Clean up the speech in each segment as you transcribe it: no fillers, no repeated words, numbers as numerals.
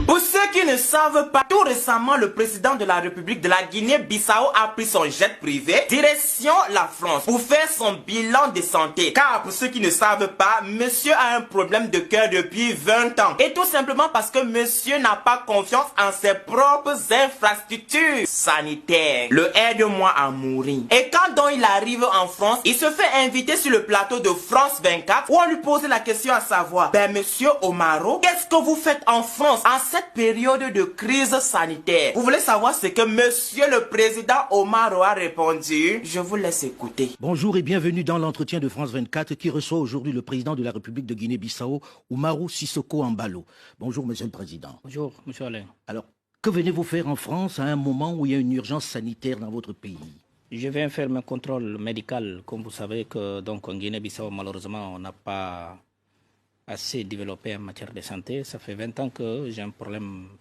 Pour ceux qui ne savent pas, tout récemment, le président de la République de la Guinée-Bissau a pris son jet privé direction la France pour faire son bilan de santé. Car pour ceux qui ne savent pas, monsieur a un problème de cœur depuis 20 ans. Et tout simplement parce que monsieur n'a pas confiance en ses propres infrastructures sanitaires. Le aide-moi à mourir. Et quand donc il arrive en France, il se fait inviter sur le plateau de France 24 où on lui pose la question à savoir, ben monsieur Omaro, qu'est-ce que vous faites en France en cette période de crise sanitaire? Vous voulez savoir ce que monsieur le président Omaro a répondu? Je vous laisse écouter. Bonjour et bienvenue dans l'entretien de France 24 qui reçoit aujourd'hui le président de la République de Guinée-Bissau, Umaru Sissoco Embalo. Bonjour monsieur le président. Bonjour monsieur Alain. Alors, que venez-vous faire en France à un moment où il y a une urgence sanitaire dans votre pays? Je viens faire mon contrôle médical. Comme vous savez que donc en Guinée-Bissau, malheureusement, on n'a pas assez développé en matière de santé. Ça fait 20 ans que j'ai un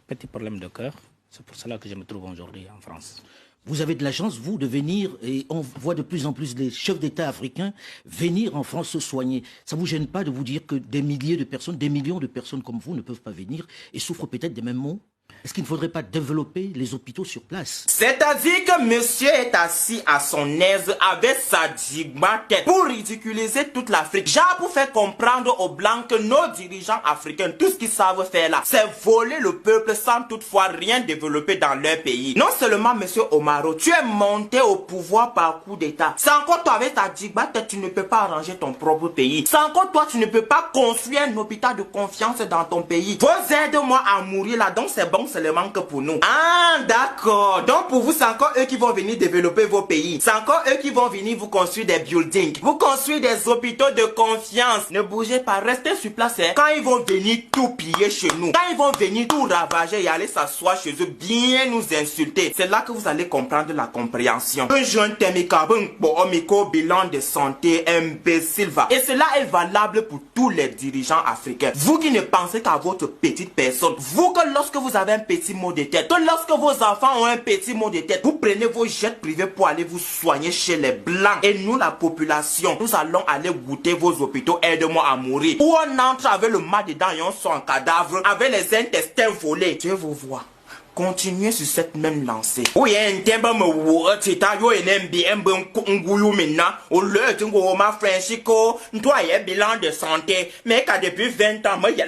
petit problème de cœur. C'est pour cela que je me trouve aujourd'hui en France. Vous avez de la chance, vous, de venir, et on voit de plus en plus les chefs d'État africains venir en France se soigner. Ça ne vous gêne pas de vous dire que des milliers de personnes, des millions de personnes comme vous ne peuvent pas venir et souffrent peut-être des mêmes maux? Est-ce qu'il ne faudrait pas développer les hôpitaux sur place? C'est-à-dire que monsieur est assis à son aise avec sa digmatette pour ridiculiser toute l'Afrique. Genre pour faire comprendre aux Blancs que nos dirigeants africains, tout ce qu'ils savent faire là, c'est voler le peuple sans toutefois rien développer dans leur pays. Non seulement monsieur Omaro, tu es monté au pouvoir par coup d'État. C'est encore toi avec ta digmatette, tu ne peux pas arranger ton propre pays. C'est encore toi, tu ne peux pas construire un hôpital de confiance dans ton pays. Vos aide-moi à mourir là, donc c'est bon. C'est le manque pour nous. Ah, d'accord. Donc pour vous, c'est encore eux qui vont venir développer vos pays. C'est encore eux qui vont venir vous construire des buildings. Vous construire des hôpitaux de confiance. Ne bougez pas, restez sur place. Hein. Quand ils vont venir tout piller chez nous, quand ils vont venir tout ravager et aller s'asseoir chez eux, bien nous insulter, c'est là que vous allez comprendre la compréhension. Un jeune bilan de santé imbécile va. Et cela est valable pour tous les dirigeants africains. Vous qui ne pensez qu'à votre petite personne, vous que lorsque vous avez un petit mot de tête, que lorsque vos enfants ont un petit mot de tête, vous prenez vos jets privés pour aller vous soigner chez les blancs. Et nous, la population, nous allons aller goûter vos hôpitaux, aide-moi à mourir. Où on entre avec le mal dedans et on sort en cadavre, avec les intestins volés. Dieu vous voit. Continuez sur cette même lancée. Oui, un temba me wo tita yo enembi embe ngulu maintenant. Au lieu de ngo ma Francisco, toi y a bilan de santé, mais qu'à depuis 20 ans, moi y a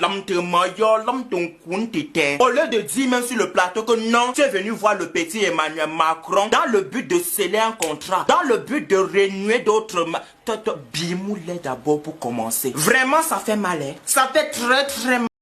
l'homme ton kuntite. Au lieu de dire même sur le plateau que non, tu es venu voir le petit Emmanuel Macron dans le but de sceller un contrat, dans le but de renouer d'autres bimoulet d'abord pour commencer. Vraiment, ça fait mal, hein? Ça fait très mal.